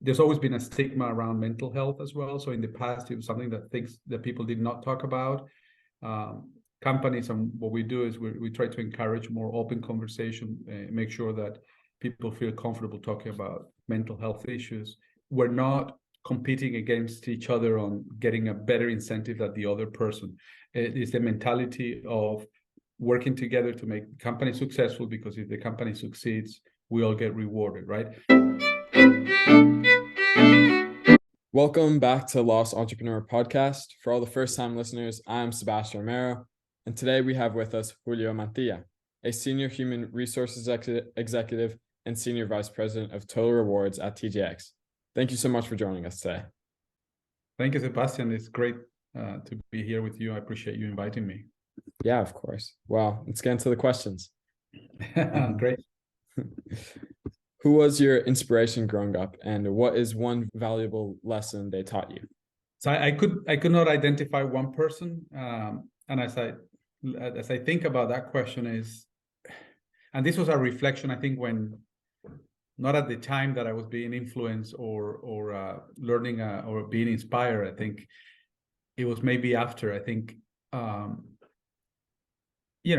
there's always been a stigma around mental health as well. So in the past, it was something that people did not talk about. Companies, and what we do is we try to encourage more open conversation, make sure that people feel comfortable talking about mental health issues. We're not competing against each other on getting a better incentive than the other person. It is the mentality of working together to make the company successful, because if the company succeeds, we all get rewarded, right? Welcome back to Lost Entrepreneur Podcast. For all the first-time listeners, I'm Sebastian Romero, and today we have with us Julio Mantilla, a Senior Human Resources Executive and Senior Vice President of Total Rewards at TJX. Thank you so much for joining us today. Thank you, Sebastian. It's great to be here with you. I appreciate you inviting me. Yeah, of course. Well, let's get into the questions. Great. Who was your inspiration growing up, and what is one valuable lesson they taught you? So I could not identify one person, and as I think about that question and this was a reflection, I think, when not at the time that I was being influenced or learning or being inspired. I think it was maybe after. I think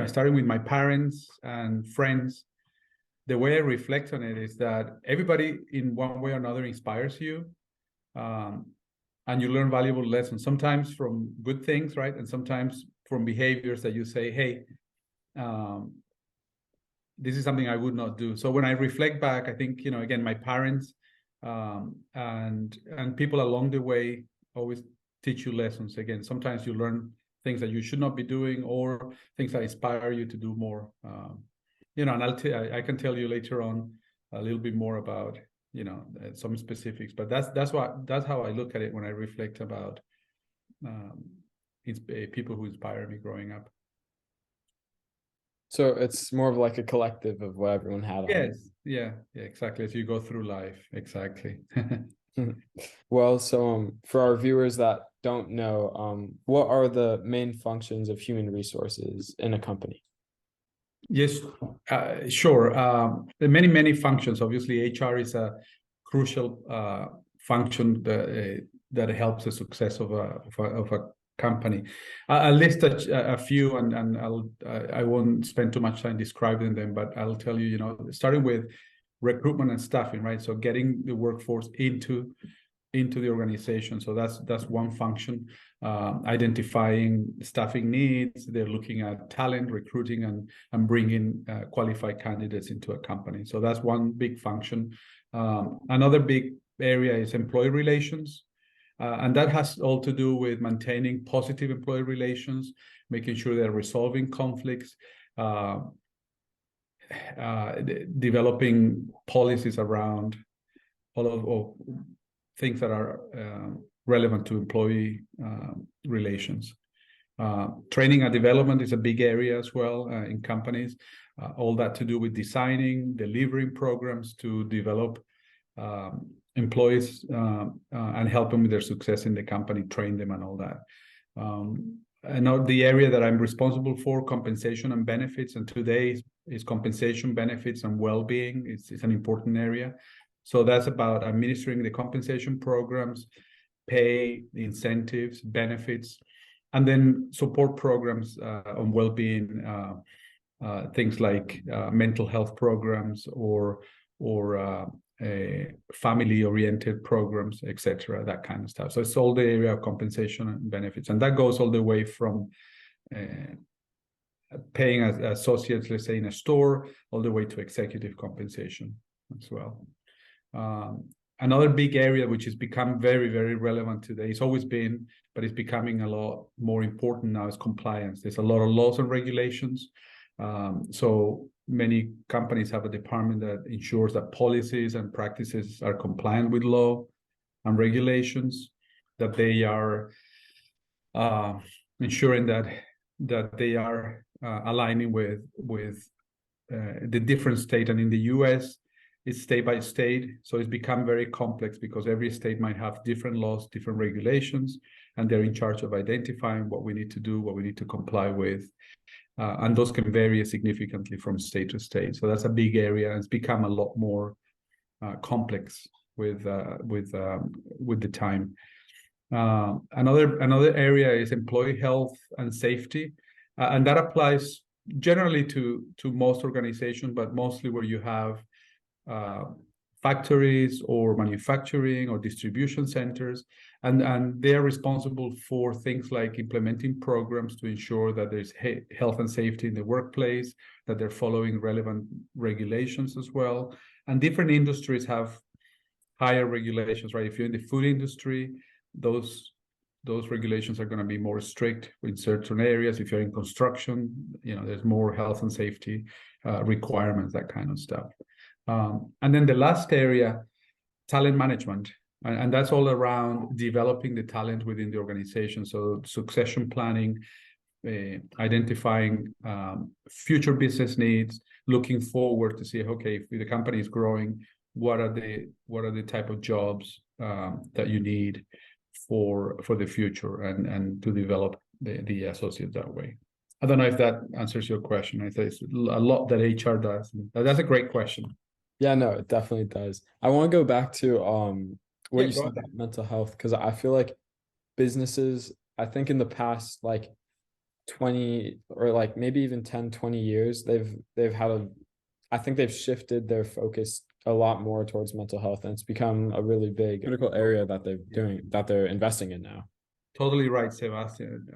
starting with my parents and friends. The way I reflect on it is that everybody in one way or another inspires you, and you learn valuable lessons, sometimes from good things, right? And sometimes from behaviors that you say, hey, this is something I would not do. So when I reflect back, I think, again, my parents and people along the way always teach you lessons. Again, sometimes you learn things that you should not be doing, or things that inspire you to do more. And I can tell you later on a little bit more about some specifics, but that's how I look at it when I reflect about people who inspire me growing up. So it's more of like a collective of what everyone had on. Yes, yeah, exactly. As you go through life, exactly. Well, so for our viewers that don't know, what are the main functions of human resources in a company? Yes, sure. There are many functions. Obviously, HR is a crucial function that helps the success of a company. I'll list a few, and I won't spend too much time describing them, but I'll tell you, starting with recruitment and staffing, right? So getting the workforce into the organization. So that's one function. Identifying staffing needs. They're looking at talent, recruiting, and bringing qualified candidates into a company. So that's one big function. Another big area is employee relations. And that has all to do with maintaining positive employee relations, making sure they're resolving conflicts, developing policies around all of things that are relevant to employee relations. Training and development is a big area as well in companies. All that to do with designing, delivering programs to develop employees and help them with their success in the company, train them and all that. And now the area that I'm responsible for, compensation and benefits, and today is compensation, benefits, and well-being. It's an important area. So that's about administering the compensation programs, pay, incentives, benefits, and then support programs on well-being, things like mental health programs or family-oriented programs, etc., that kind of stuff. So it's all the area of compensation and benefits, and that goes all the way from paying associates, let's say in a store, all the way to executive compensation as well. Another big area which has become very, very relevant today, it's always been, but it's becoming a lot more important now, is compliance. There's a lot of laws and regulations. So many companies have a department that ensures that policies and practices are compliant with law and regulations, that they are ensuring that they are aligning with the different state. And in the US, it's state by state, so it's become very complex because every state might have different laws, different regulations, and they're in charge of identifying what we need to do, what we need to comply with. And those can vary significantly from state to state. So that's a big area, and it's become a lot more complex with the time. Another area is employee health and safety, and that applies generally to most organizations, but mostly where you have factories or manufacturing or distribution centers, and they are responsible for things like implementing programs to ensure that there's health and safety in the workplace, that they're following relevant regulations as well. And different industries have higher regulations, right? If you're in the food industry, those regulations are going to be more strict in certain areas. If you're in construction, there's more health and safety requirements, that kind of stuff. And then the last area, talent management, and that's all around developing the talent within the organization. So succession planning, identifying future business needs, looking forward to see, okay, if the company is growing, what are the type of jobs that you need for the future, and to develop the associate that way. I don't know if that answers your question. I think it's a lot that HR does. That's a great question. Yeah, no, it definitely does. I want to go back to what you said ahead. about mental health, because I feel like businesses, I think in the past like 20 or like maybe even 10, 20 years, they've had I think they've shifted their focus a lot more towards mental health, and it's become a really big critical area that they're investing in now. Totally right, Sebastian.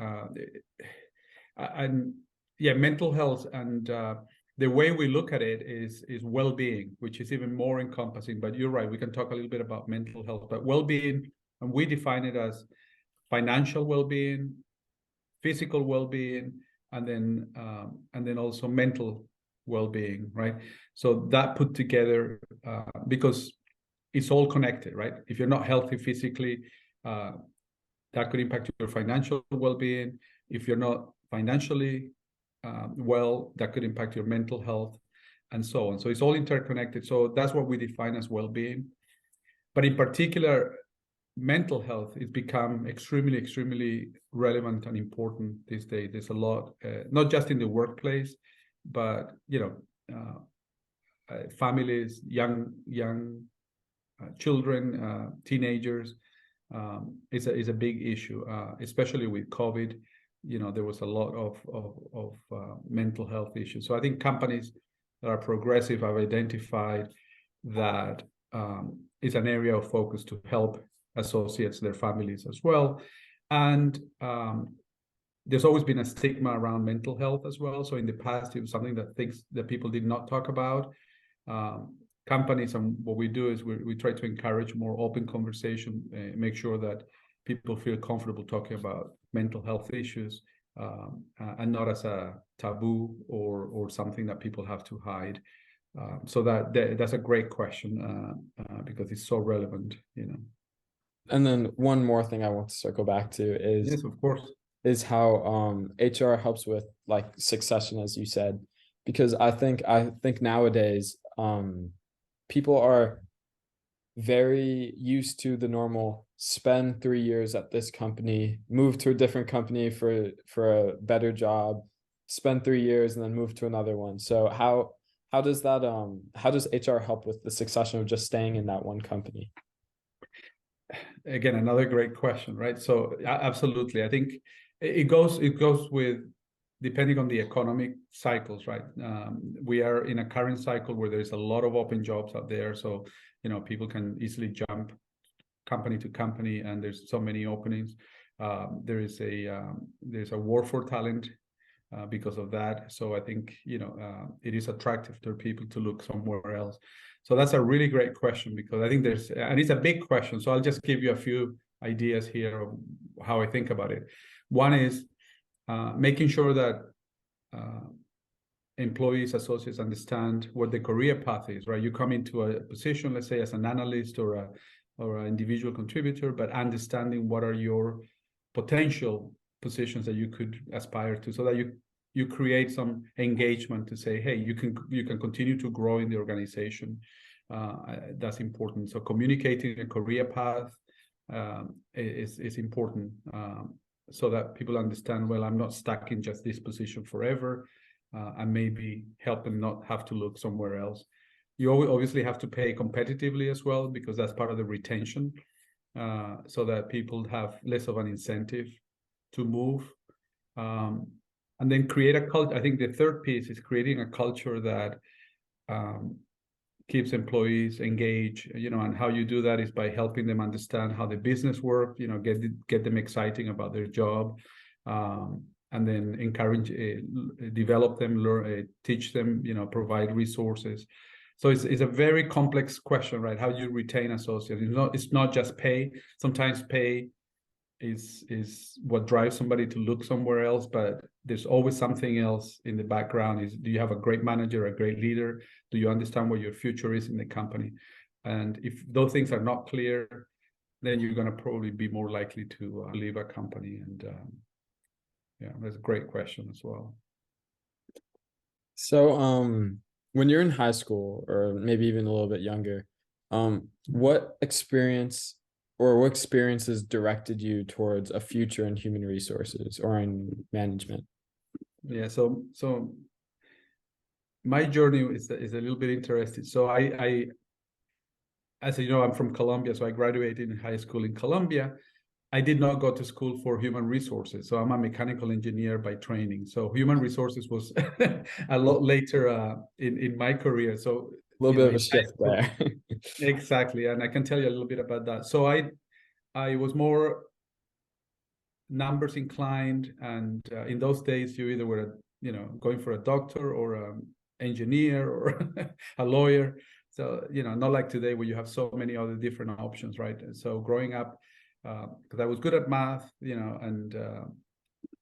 And yeah, mental health, and the way we look at it is well-being, which is even more encompassing. But you're right, we can talk a little bit about mental health, but well-being, and we define it as financial well-being, physical well-being, and then also mental well-being, right? So that put together, because it's all connected, right? If you're not healthy physically, that could impact your financial well-being. If you're not financially well, that could impact your mental health, and so on. So it's all interconnected. So that's what we define as well-being. But in particular, mental health has become extremely, extremely relevant and important these days. There's a lot, not just in the workplace, but families, young children, teenagers. Is a big issue, especially with COVID. There was a lot of mental health issues. So I think companies that are progressive have identified that it's an area of focus to help associates, their families as well. And there's always been a stigma around mental health as well. So in the past, it was something that people did not talk about. Companies, and what we do is we try to encourage more open conversation, make sure that people feel comfortable talking about mental health issues, and not as a taboo or something that people have to hide. So that's a great question, because it's so relevant. And then one more thing I want to circle back to is, yes, of course, is how HR helps with like succession, as you said, because I think nowadays people are very used to the normal spend 3 years at this company, move to a different company for a better job, spend 3 years, and then move to another one. So how does that how does HR help with the succession of just staying in that one company? Again, another great question, right? So absolutely, I think it goes with, depending on the economic cycles, right? We are in a current cycle where there's a lot of open jobs out there. So, people can easily jump company to company, and there's so many openings. There's a war for talent because of that. So I think, it is attractive to people to look somewhere else. So that's a really great question, because I think and it's a big question. So I'll just give you a few ideas here of how I think about it. One is making sure that employees, associates understand what the career path is, right? You come into a position, let's say as an analyst or an individual contributor, but understanding what are your potential positions that you could aspire to, so that you create some engagement to say, hey, you can continue to grow in the organization. That's important. So communicating a career path is important, so that people understand, well, I'm not stuck in just this position forever, and maybe help them not have to look somewhere else. You obviously have to pay competitively as well, because that's part of the retention, so that people have less of an incentive to move. And then create a culture. I think the third piece is creating a culture that keeps employees engaged, and how you do that is by helping them understand how the business works, get them exciting about their job, and then encourage, develop them, learn, teach them, provide resources. So it's a very complex question, right? How you retain associates. It's not just pay. Sometimes pay is what drives somebody to look somewhere else, but there's always something else in the background. Do you have a great manager, a great leader? Do you understand what your future is in the company? And if those things are not clear, then you're going to probably be more likely to leave a company. And yeah, that's a great question as well. So when you're in high school, or maybe even a little bit younger, what experiences directed you towards a future in human resources or in management? Yeah, so my journey is a little bit interesting. So I as you know, I'm from Colombia, so I graduated in high school in Colombia. I did not go to school for human resources, so I'm a mechanical engineer by training. So human resources was a lot later in my career. So a little bit of a shift there. Exactly, and I can tell you a little bit about that. So I was more numbers inclined, and in those days you either were going for a doctor or an engineer or a lawyer. So not like today where you have so many other different options, right? So growing up, because I was good at math, and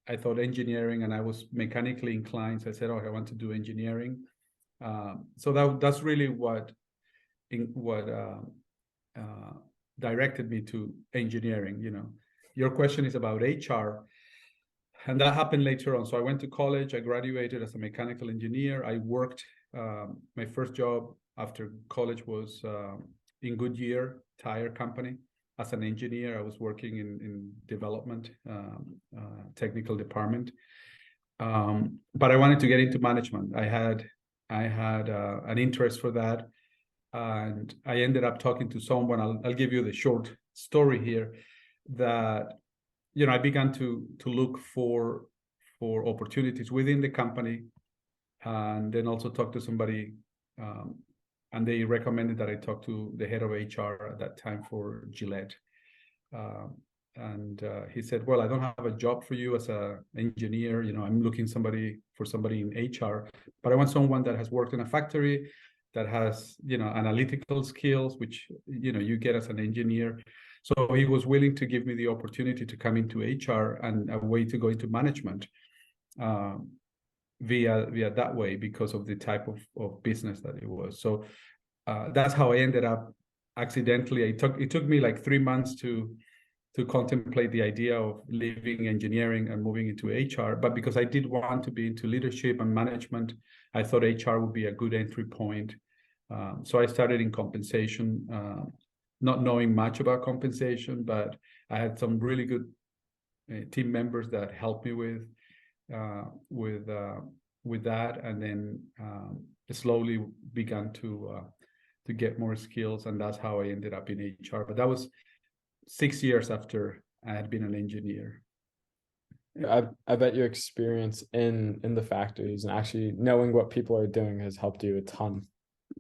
I thought engineering, and I was mechanically inclined, so I said, I want to do engineering. So that's really what directed me to engineering. Your question is about HR, and that happened later on. So I went to college, I graduated as a mechanical engineer. I worked, my first job after college was in Goodyear Tire Company as an engineer. I was working in development, technical department. But I wanted to get into management. I had an interest for that. And I ended up talking to someone. I'll give you the short story here, that I began to look for opportunities within the company, and then also talk to somebody, and they recommended that I talk to the head of HR at that time for Gillette. And he said, well, I don't have a job for you as an engineer. I'm looking for somebody in HR, but I want someone that has worked in a factory, that has analytical skills, which you get as an engineer. So he was willing to give me the opportunity to come into HR and a way to go into management via that way, because of the type of business that it was. So that's how I ended up accidentally. It took me like 3 months to contemplate the idea of leaving engineering and moving into HR. But because I did want to be into leadership and management, I thought HR would be a good entry point. So I started in compensation, not knowing much about compensation, but I had some really good team members that helped me with that, and then slowly began to get more skills, and that's how I ended up in HR. But that was 6 years after I had been an engineer. I bet your experience in the factories and actually knowing what people are doing has helped you a ton.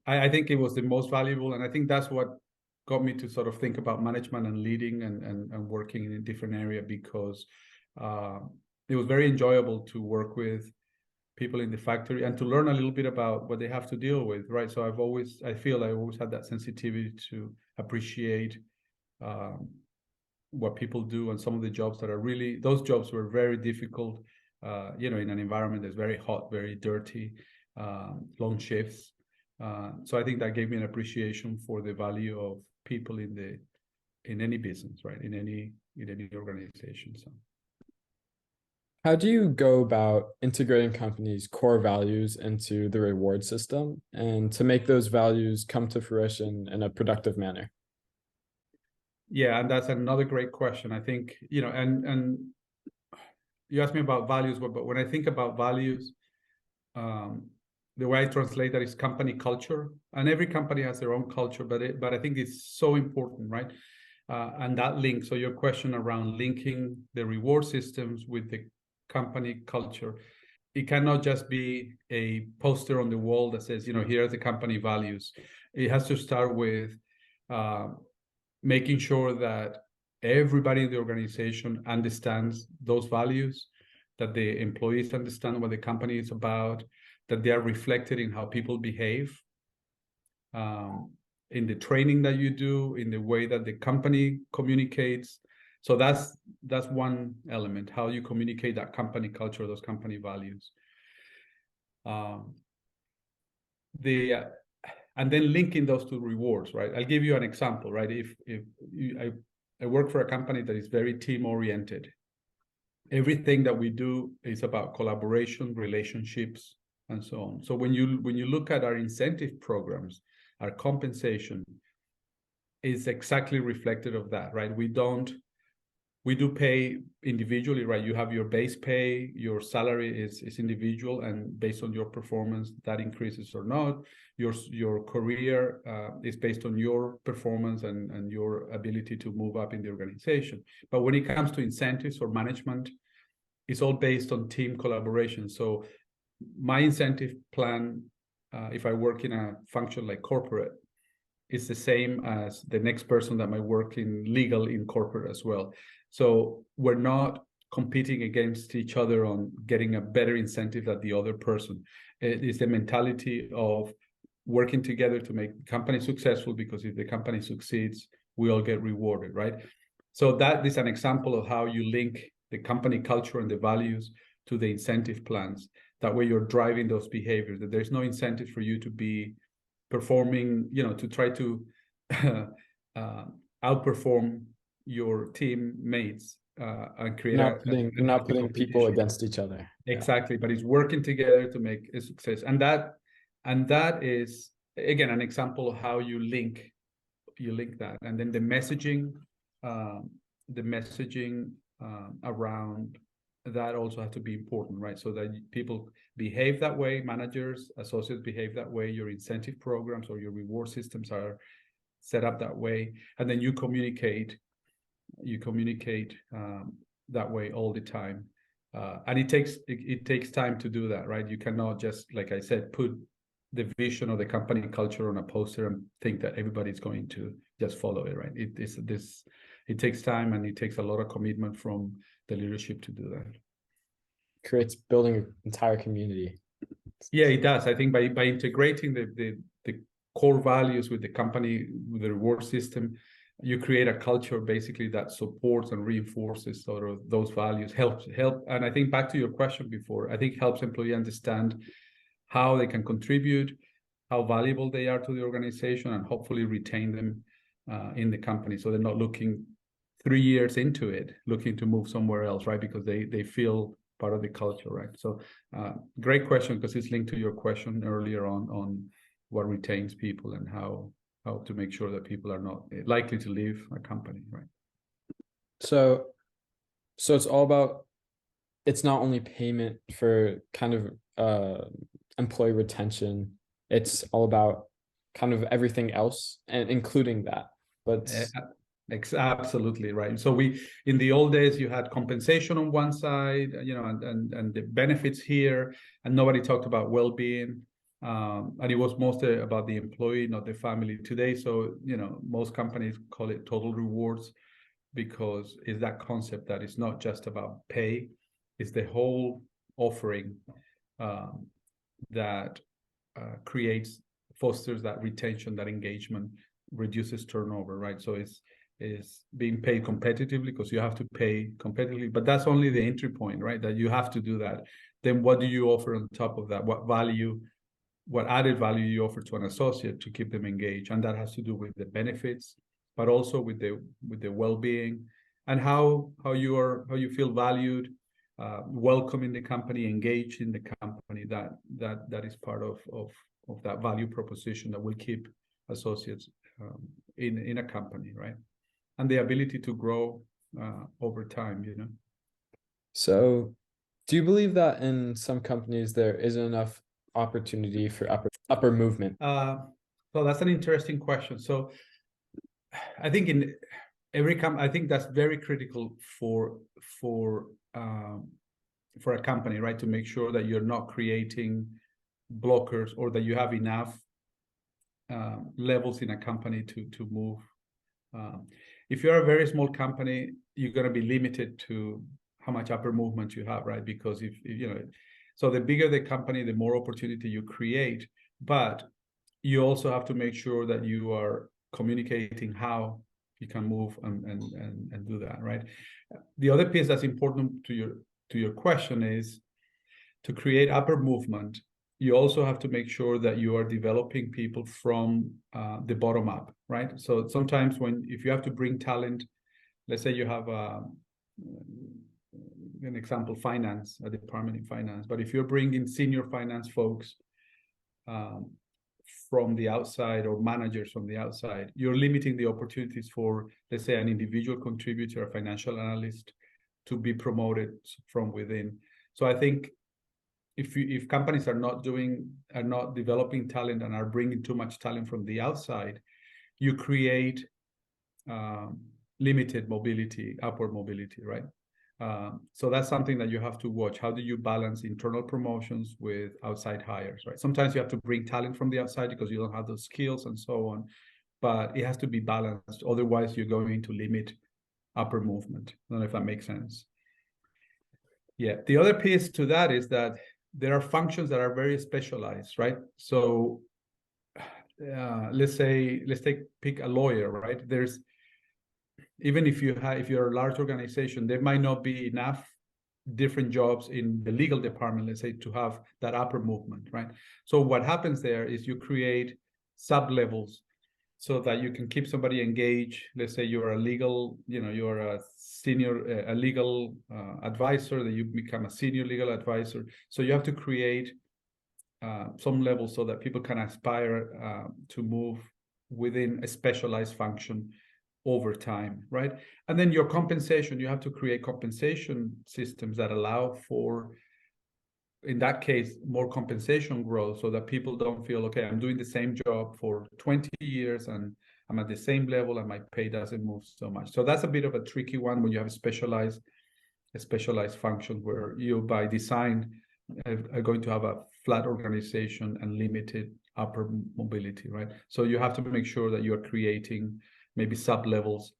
I think it was the most valuable, and I think that's what got me to sort of think about management and leading and working in a different area, because it was very enjoyable to work with people in the factory and to learn a little bit about what they have to deal with, right? So I feel I always had that sensitivity to appreciate what people do, and some of the jobs that are really, those jobs were very difficult, in an environment that's very hot, very dirty, long shifts. So I think that gave me an appreciation for the value of people in any business, right? In any organization. So how do you go about integrating companies' core values into the reward system, and to make those values come to fruition in a productive manner? Yeah, and that's another great question. I think, and you asked me about values, but when I think about values, the way I translate that is company culture, and every company has their own culture, but I think it's so important, right? And that link. So your question around linking the reward systems with the company culture, it cannot just be a poster on the wall that says, here are the company values. It has to start with making sure that everybody in the organization understands those values, that the employees understand what the company is about, that they are reflected in how people behave, in the training that you do, in the way that the company communicates. So that's one element, how you communicate that company culture, those company values. And then linking those to rewards, right? I'll give you an example, right? I work for a company that is very team oriented. Everything that we do is about collaboration, relationships, and so on. So when you look at our incentive programs, our compensation is exactly reflected of that, right? We do pay individually, right? You have your base pay, your salary is individual, and based on your performance, that increases or not. Your career is based on your performance and your ability to move up in the organization. But when it comes to incentives or management, it's all based on team collaboration. So my incentive plan, if I work in a function like corporate, is the same as the next person that might work in legal in corporate as well. So we're not competing against each other on getting a better incentive than the other person. It is the mentality of working together to make the company successful, because if the company succeeds, we all get rewarded, right? So that is an example of how you link the company culture and the values to the incentive plans. That way you're driving those behaviors, that there's no incentive for you to be performing, to try to outperform your teammates and create not putting people against each other. Exactly, but it's working together to make a success, and that is again an example of how you link that, and then the messaging around that also has to be important, right? So that people behave that way, managers, associates behave that way, your incentive programs or your reward systems are set up that way, and then you communicate that way all the time, and it takes time to do that, right? You cannot just, like I said, put the vision of the company culture on a poster and think that everybody's going to just follow it, right? It takes time, and it takes a lot of commitment from the leadership to do that. Creates building an entire community. Yeah, it does. I think by integrating the core values with the company, with the reward system, you create a culture basically that supports and reinforces sort of those values, help. And I think back to your question before, I think helps employees understand how they can contribute, how valuable they are to the organization, and hopefully retain them in the company. So they're not looking 3 years into it, looking to move somewhere else, right? Because they feel part of the culture, right? So great question, because it's linked to your question earlier on what retains people and how to make sure that people are not likely to leave a company, right? So it's all about, it's not only payment for kind of employee retention, it's all about kind of everything else, and including that. But absolutely right. So in the old days, you had compensation on one side, and the benefits here, and nobody talked about well-being, and it was mostly about the employee, not the family. Today, so most companies call it total rewards, because it's that concept that it's not just about pay, it's the whole offering that fosters that retention, that engagement, reduces turnover, right? So it's being paid competitively, because you have to pay competitively, but that's only the entry point, right? That you have to do that. Then what do you offer on top of that? What added value you offer to an associate to keep them engaged? And that has to do with the benefits, but also with the well-being, and how you feel valued, welcome in the company, engaged in the company. That is part of that value proposition that will keep associates in a company, right? And the ability to grow over time, So do you believe that in some companies there isn't enough opportunity for upper movement? So that's an interesting question. So I think in every I think that's very critical for a company, right? To make sure that you're not creating blockers, or that you have enough levels in a company to move. If you're a very small company, you're going to be limited to how much upper movement you have, right? Because if you know, so the bigger the company, the more opportunity you create, but you also have to make sure that you are communicating how you can move and do that, right? The other piece that's important to your question is to create upper movement. You also have to make sure that you are developing people from the bottom up, right? So sometimes if you have to bring talent, let's say you have an example, finance, a department in finance, but if you're bringing senior finance folks from the outside, or managers from the outside, you're limiting the opportunities for, let's say, an individual contributor, a financial analyst, to be promoted from within. So I think if companies are not developing talent and are bringing too much talent from the outside, you create limited mobility, upward mobility, right? So that's something that you have to watch. How do you balance internal promotions with outside hires, right? Sometimes you have to bring talent from the outside because you don't have those skills and so on, but it has to be balanced. Otherwise, you're going to limit upper movement. I don't know if that makes sense. Yeah. The other piece to that is that there are functions that are very specialized, right? So let's pick a lawyer, right? There's, even if you're a large organization, there might not be enough different jobs in the legal department, let's say, to have that upper movement, right? So what happens there is you create sub-levels so that you can keep somebody engaged. Let's say you're a legal, you're a senior, a legal advisor, that you become a senior legal advisor. So you have to create some levels so that people can aspire to move within a specialized function over time, right? And then your compensation, you have to create compensation systems that allow for, in that case, more compensation growth, so that people don't feel, okay, I'm doing the same job for 20 years and I'm at the same level and my pay doesn't move so much. So that's a bit of a tricky one when you have a specialized function where you, by design, are going to have a flat organization and limited upper mobility, right? So you have to make sure that you're creating maybe sub-levels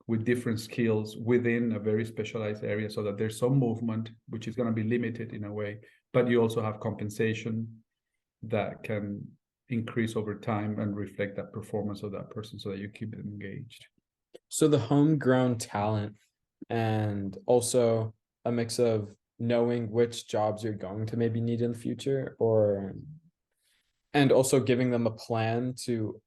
with different skills within a very specialized area, so that there's some movement, which is going to be limited in a way, but you also have compensation that can increase over time and reflect that performance of that person, so that you keep them engaged. So the homegrown talent, and also a mix of knowing which jobs you're going to maybe need in the future, and also giving them a plan to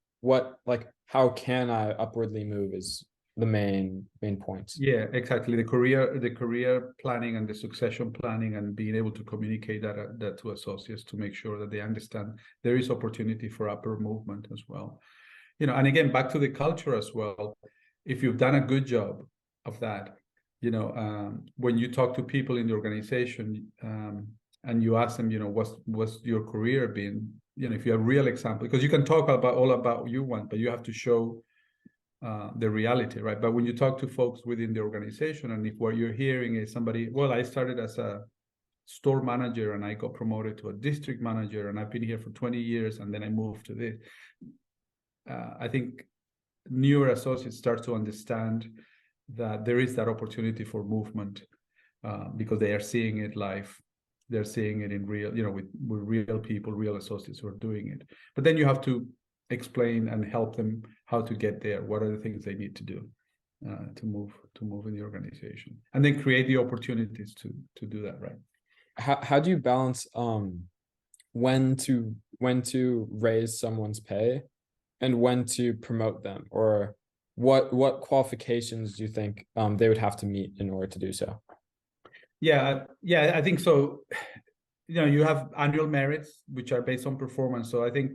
how can I upwardly move is the main points. Yeah, exactly. The career planning and the succession planning, and being able to communicate that to associates to make sure that they understand there is opportunity for upper movement as well. And again, back to the culture as well. If you've done a good job of that, when you talk to people in the organization and you ask them, what's your career been? If you have real example, because you can talk about all about you want, but you have to show the reality, right? But when you talk to folks within the organization, and if what you're hearing is somebody, well, I started as a store manager and I got promoted to a district manager and I've been here for 20 years and then I moved to this. I think newer associates start to understand that there is that opportunity for movement because they are seeing it live. They're seeing it in real, with real people, real associates who are doing it. But then you have to explain and help them how to get there. What are the things they need to do to move in the organization, and then create the opportunities to do that, right? How do you balance when to raise someone's pay and when to promote them, or what qualifications do you think they would have to meet in order to do so? Yeah, I think so. You have annual merits, which are based on performance. So I think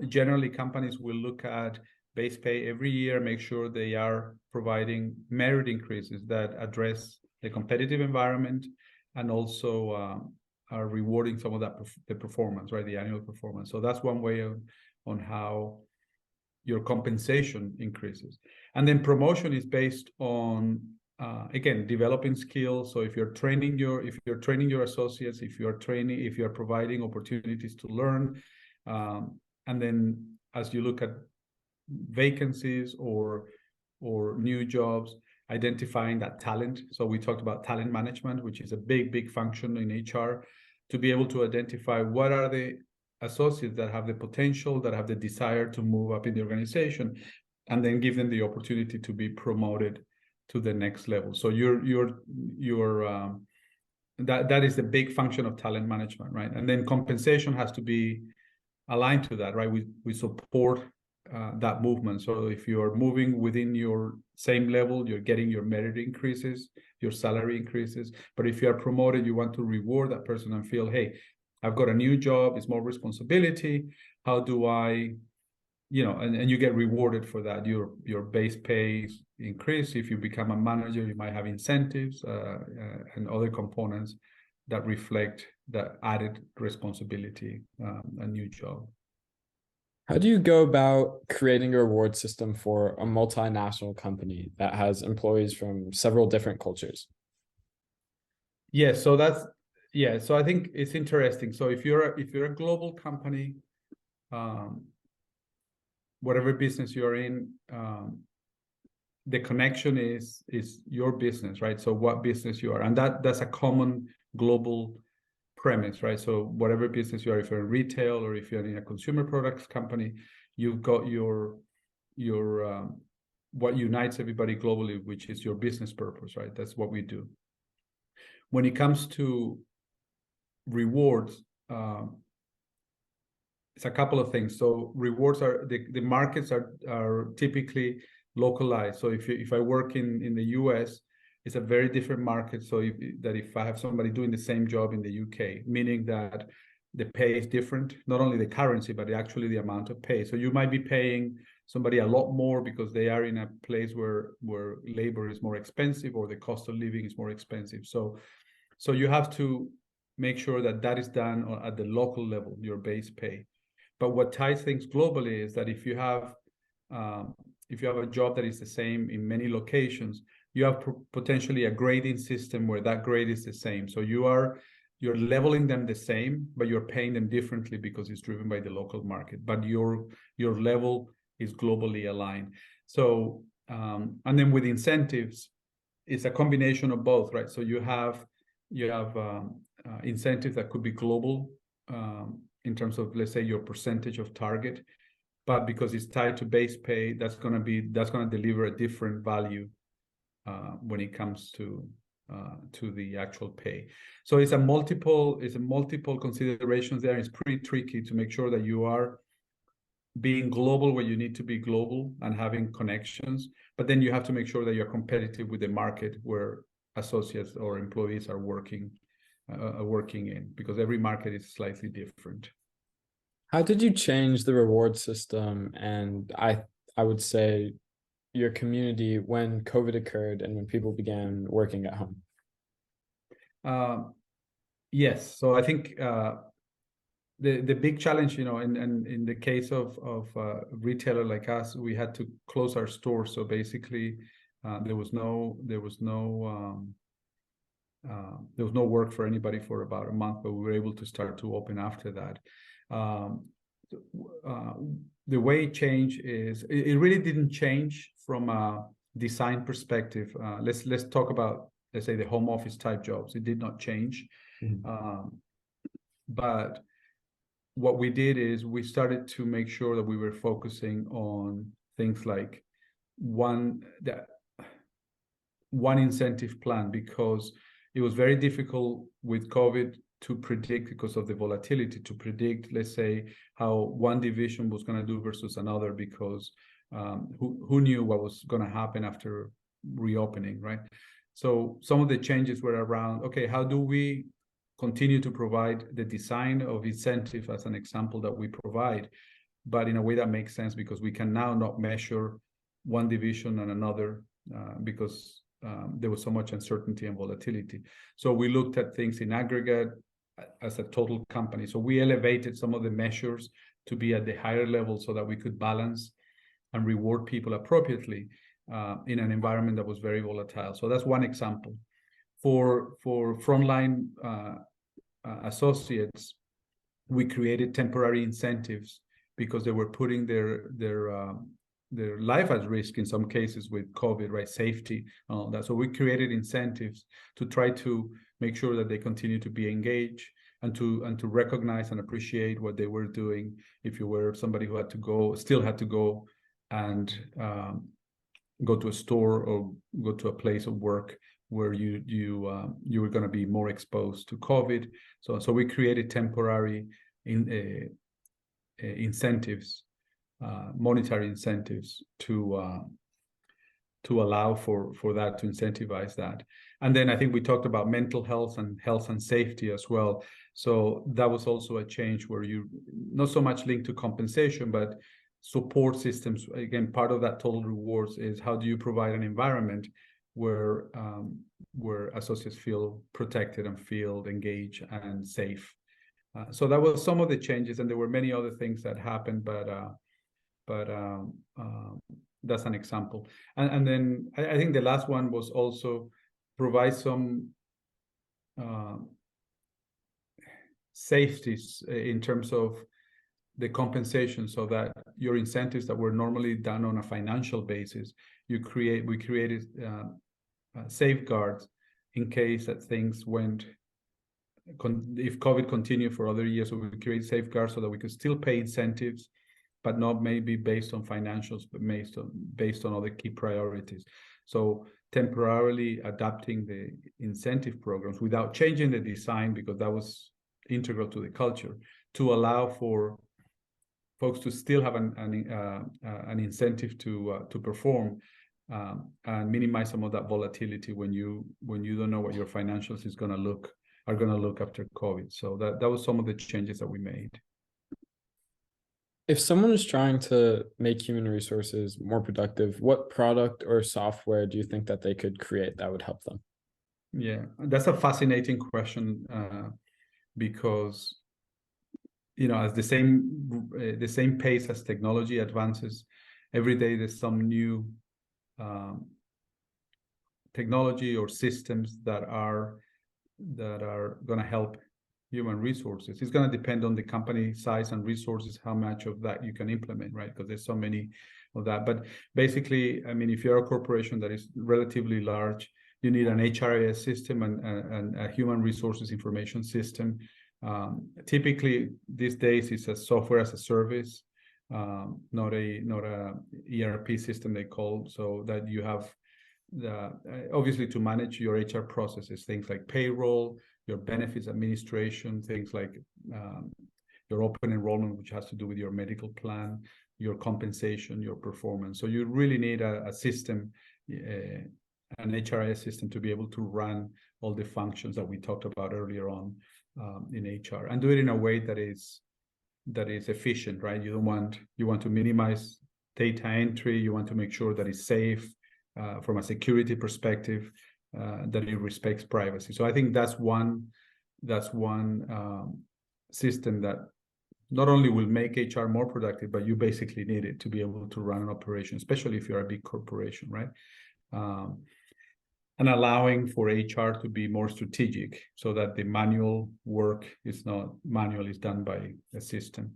generally companies will look at base pay every year, make sure they are providing merit increases that address the competitive environment and also are rewarding some of that the performance, right? The annual performance. So that's one way on how your compensation increases. And then promotion is based on again, developing skills. So if you're training your associates, if you're providing opportunities to learn, and then as you look at vacancies or new jobs, identifying that talent. So we talked about talent management, which is a big function in HR, to be able to identify what are the associates that have the potential, that have the desire to move up in the organization, and then give them the opportunity to be promoted to the next level. So that is the big function of talent management, right? And then compensation has to be aligned to that, right? We support that movement. So if you're moving within your same level, you're getting your merit increases, your salary increases. But if you are promoted, you want to reward that person and feel, hey, I've got a new job, it's more responsibility. How do I, and you get rewarded for that. Your base pay increase. If you become a manager, you might have incentives and other components that reflect that added responsibility, a new job. How do you go about creating a reward system for a multinational company that has employees from several different cultures? Yeah, so I think it's interesting. So if you're a global company, whatever business you're in, the connection is your business, right? So what business you are, and that's a common global premise, right? So whatever business you are, if you're in retail or if you're in a consumer products company, you've got your what unites everybody globally, which is your business purpose, right? That's what we do. When it comes to rewards, it's a couple of things. So rewards are the markets are typically localized. So if I work in the US, it's a very different market. So if I have somebody doing the same job in the UK, meaning that the pay is different, not only the currency, but actually the amount of pay. So you might be paying somebody a lot more because they are in a place where labor is more expensive or the cost of living is more expensive. So you have to make sure that is done at the local level, your base pay. But what ties things globally is that if you have a job that is the same in many locations, you have potentially a grading system where that grade is the same. So you're leveling them the same, but you're paying them differently because it's driven by the local market. But your level is globally aligned. So and then with incentives, it's a combination of both, right? So you have incentives that could be global in terms of, let's say, your percentage of target, but because it's tied to base pay, that's going to deliver a different value when it comes to the actual pay. So it's a multiple considerations there. It's pretty tricky to make sure that you are being global where you need to be global and having connections, but then you have to make sure that you're competitive with the market where associates or employees are working in, because every market is slightly different. How did you change the reward system and I would say your community when COVID occurred and when people began working at home? Yes, so I think the big challenge, and in the case of a retailer like us, we had to close our stores. So basically, there was no work for anybody for about a month, but we were able to start to open after that. The way it changed is it really didn't change from a design perspective. Let's talk about, let's say, the home office type jobs. It did not change. Mm-hmm. But what we did is we started to make sure that we were focusing on things like one incentive plan, because it was very difficult with COVID to predict, because of the volatility, to predict, let's say, how one division was going to do versus another, because who knew what was going to happen after reopening, right? So some of the changes were around, okay, how do we continue to provide the design of incentive, as an example, that we provide, but in a way that makes sense, because we can now not measure one division and another because there was so much uncertainty and volatility. So we looked at things in aggregate. as a total company. So we elevated some of the measures to be at the higher level so that we could balance and reward people appropriately in an environment that was very volatile. So that's one example. For frontline associates, we created temporary incentives because they were putting their life at risk in some cases with COVID, right? Safety and all that. So we created incentives to try to make sure that they continue to be engaged and to recognize and appreciate what they were doing. If you were somebody who still had to go and go to a store or go to a place of work where you were going to be more exposed to COVID. So we created temporary incentives, monetary incentives to allow for that, to incentivize that. And then I think we talked about mental health and safety as well. So that was also a change where you not so much linked to compensation, but support systems. Again, part of that total rewards is how do you provide an environment where associates feel protected and feel engaged and safe. So that was some of the changes, and there were many other things that happened, but that's an example. And then I think the last one was also provide some safeties in terms of the compensation, so that your incentives that were normally done on a financial basis, we created safeguards in case that things went, if COVID continued for other years. So we create safeguards so that we could still pay incentives, but not maybe based on financials, but based on other key priorities. So temporarily adapting the incentive programs without changing the design, because that was integral to the culture, to allow for folks to still have an incentive to perform, and minimize some of that volatility when you don't know what your financials are going to look after COVID. So that was some of the changes that we made. If someone is trying to make human resources more productive, what product or software do you think that they could create that would help them? Yeah, that's a fascinating question, because as the same pace as technology advances, every day there's some new technology or systems that are going to help human resources. It's going to depend on the company size and resources, how much of that you can implement, right? Because there's so many of that. But basically, I mean, if you're a corporation that is relatively large, you need an HRIS system and a human resources information system. Typically, these days, it's a software as a service, not a ERP system they call, so that you have obviously to manage your HR processes, things like payroll, your benefits administration, things like your open enrollment, which has to do with your medical plan, your compensation, your performance. So you really need a system, an HRIS system, to be able to run all the functions that we talked about earlier on in HR, and do it in a way that is efficient, right? You want to minimize data entry. You want to make sure that it's safe from a security perspective, that it respects privacy. So I think that's one system that not only will make HR more productive, but you basically need it to be able to run an operation, especially if you're a big corporation, right? And allowing for HR to be more strategic, so that the manual work is not manual, is done by a system.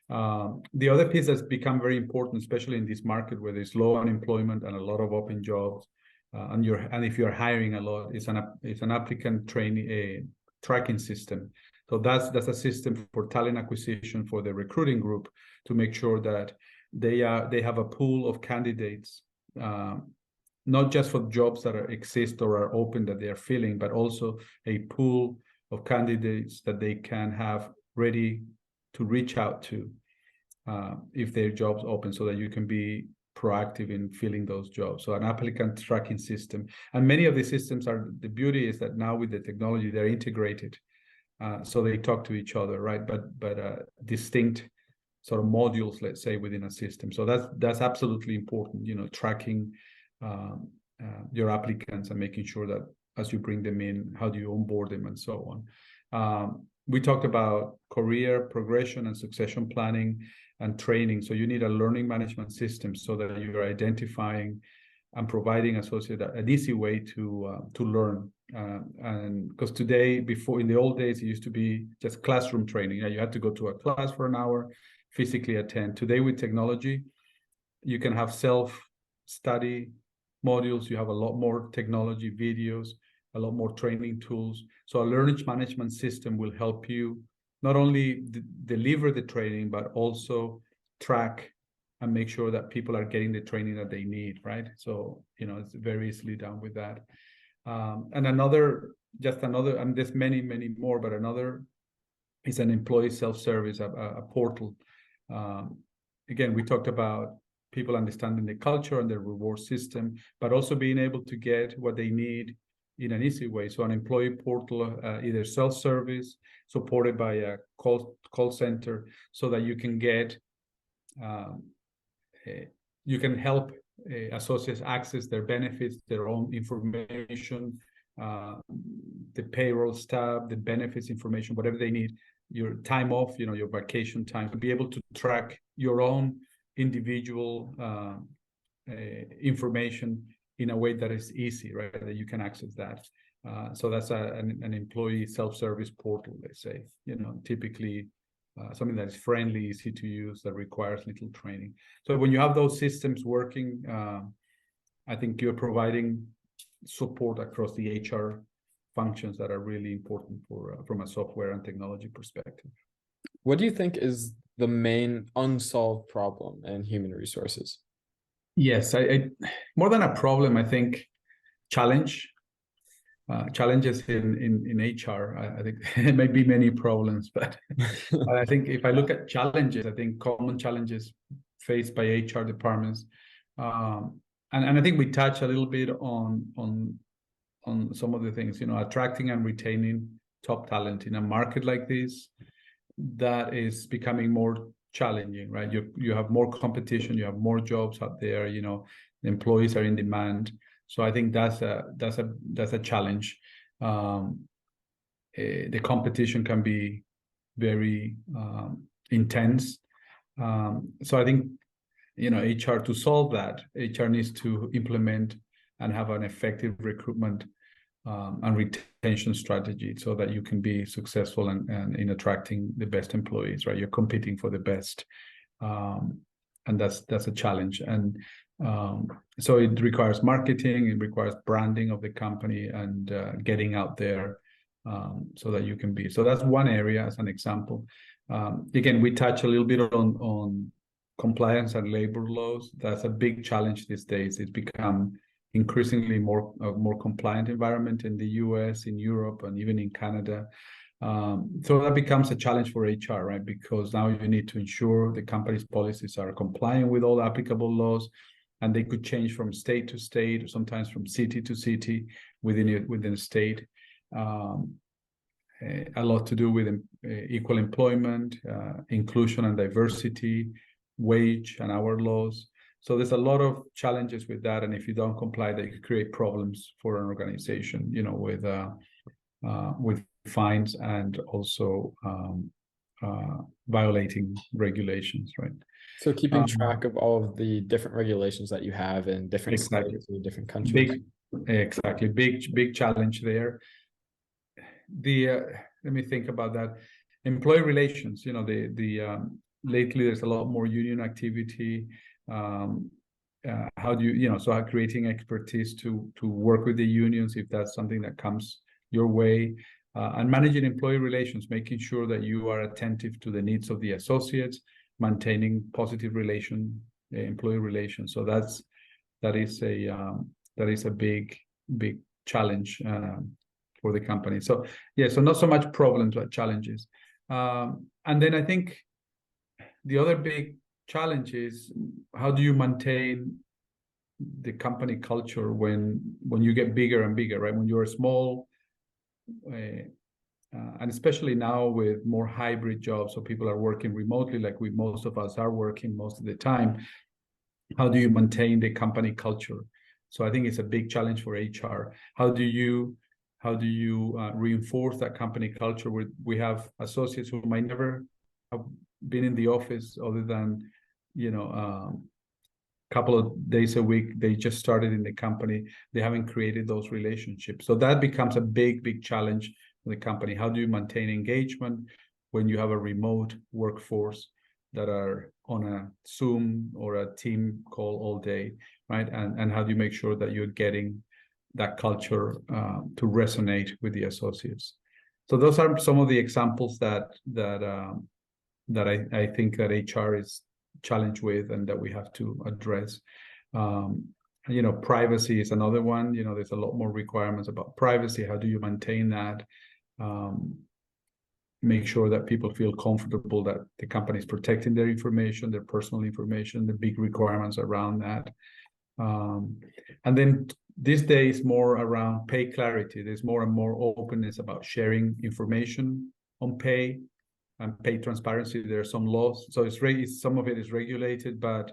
The other piece that's become very important, especially in this market where there's low unemployment and a lot of open jobs, and if you're hiring a lot, it's an applicant tracking system. So that's a system for talent acquisition for the recruiting group, to make sure that they have a pool of candidates, not just for jobs that exist or are open that they are filling, but also a pool of candidates that they can have ready to reach out to if their jobs open, so that you can be proactive in filling those jobs. So an applicant tracking system. And many of these systems the beauty is that now with the technology, they're integrated. So they talk to each other, right? But distinct sort of modules, let's say, within a system. So that's absolutely important, tracking your applicants and making sure that as you bring them in, how do you onboard them and so on. We talked about career progression and succession planning and training. So you need a learning management system so that you're identifying and providing associate an easy way to learn. And because today, before in the old days, it used to be just classroom training. You had to go to a class for an hour, physically attend. Today, with technology, you can have self-study modules. You have a lot more technology, videos, a lot more training tools. So a learning management system will help you not only deliver the training, but also track and make sure that people are getting the training that they need, right? So, it's very easily done with that. And and there's many, many more, but another is an employee self-service, a portal. Again, we talked about people understanding the culture and the reward system, but also being able to get what they need in an easy way. So an employee portal, either self-service, supported by a call center, so that you can get you can help associates access their benefits, their own information, the payroll stuff, the benefits information, whatever they need, your time off, your vacation time, to be able to track your own individual information in a way that is easy, right? That you can access that. So that's an employee self-service portal, let's say, typically something that is friendly, easy to use, that requires little training. So when you have those systems working, I think you're providing support across the HR functions that are really important from a software and technology perspective. What do you think is the main unsolved problem in human resources? Yes, I more than a problem, I think challenges in HR. I think there may be many problems, but I think if I look at challenges, I think common challenges faced by HR departments, and I think we touch a little bit on some of the things, attracting and retaining top talent in a market like this that is becoming more challenging, right? You have more competition, you have more jobs out there, the employees are in demand. So I think that's a challenge. The competition can be very intense. So I think, HR, to solve that, HR needs to implement and have an effective recruitment and retention strategy so that you can be successful and in attracting the best employees, right? You're competing for the best. And that's a challenge. And so it requires marketing, it requires branding of the company, and getting out there so that you can be. So that's one area as an example. Again, we touch a little bit on compliance and labor laws. That's a big challenge these days. It's become increasingly more compliant environment in the US, in Europe, and even in Canada. So that becomes a challenge for HR, right? Because now you need to ensure the company's policies are compliant with all applicable laws, and they could change from state to state, or sometimes from city to city within a state. A lot to do with equal employment, inclusion and diversity, wage and hour laws. So there's a lot of challenges with that, and if you don't comply, they could create problems for an organization, with fines and also violating regulations, right? So keeping track of all of the different regulations that you have in different states or different countries. Big challenge there. Let me think about that. Employee relations, lately there's a lot more union activity. How do you, so creating expertise to work with the unions if that's something that comes your way, and managing employee relations, making sure that you are attentive to the needs of the associates, maintaining positive employee relations. So that is a big challenge for the company. So so not so much problems but challenges. And then I think the other big challenge is, how do you maintain the company culture when you get bigger and bigger, right? When you're small, and especially now with more hybrid jobs, so people are working remotely, like most of us are working most of the time. How do you maintain the company culture? So I think it's a big challenge for HR. How do you How do you reinforce that company culture? We have associates who might never have been in the office other than, couple of days a week. They just started in the company. They haven't created those relationships. So that becomes a big challenge for the company. How do you maintain engagement when you have a remote workforce that are on a Zoom or a team call all day, right? And how do you make sure that you're getting that culture to resonate with the associates? So those are some of the examples that I think that HR is challenged with and that we have to address. Privacy is another one. There's a lot more requirements about privacy. How do you maintain that? Make sure that people feel comfortable that the company is protecting their information, their personal information, the big requirements around that. And then these days, more around pay clarity. There's more and more openness about sharing information on pay and pay transparency. There are some laws, so some of it is regulated, but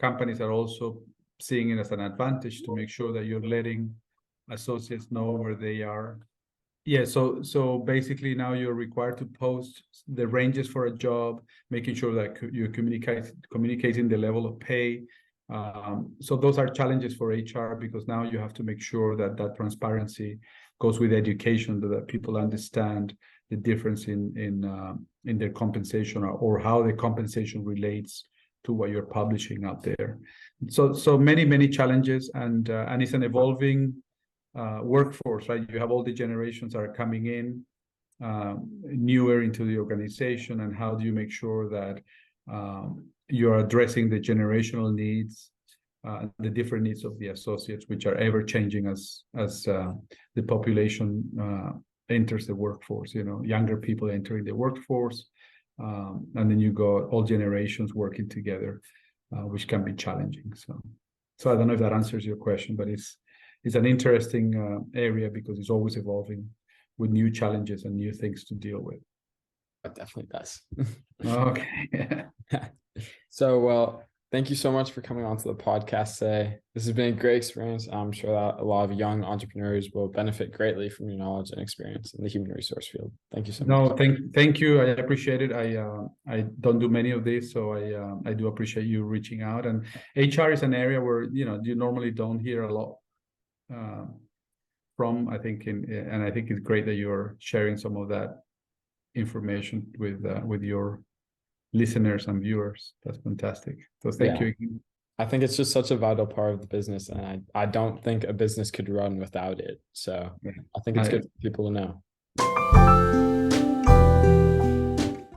companies are also seeing it as an advantage to make sure that you're letting associates know where they are. Yeah, so basically now you're required to post the ranges for a job, making sure that you're communicating the level of pay. So those are challenges for HR, because now you have to make sure that transparency goes with education, that people understand the difference in their compensation or how the compensation relates to what you're publishing out there. So many challenges, and it's an evolving workforce, right? You have all the generations that are coming in newer into the organization, and how do you make sure that you're addressing the generational needs, the different needs of the associates, which are ever changing as the population enters the workforce. Younger people entering the workforce, and then you got all generations working together, which can be challenging. So I don't know if that answers your question, but it's an interesting area because it's always evolving with new challenges and new things to deal with. It definitely does. Okay. So, well, thank you so much for coming onto the podcast today. This has been a great experience. I'm sure that a lot of young entrepreneurs will benefit greatly from your knowledge and experience in the human resource field. Thank you so much. No, thank you. I appreciate it. I don't do many of these, so I do appreciate you reaching out. And HR is an area where you normally don't hear a lot from. I think and I think it's great that you're sharing some of that information with your listeners and viewers. That's fantastic. So thank you again. I think it's just such a vital part of the business, and I don't think a business could run without it. So I think it's good for people to know.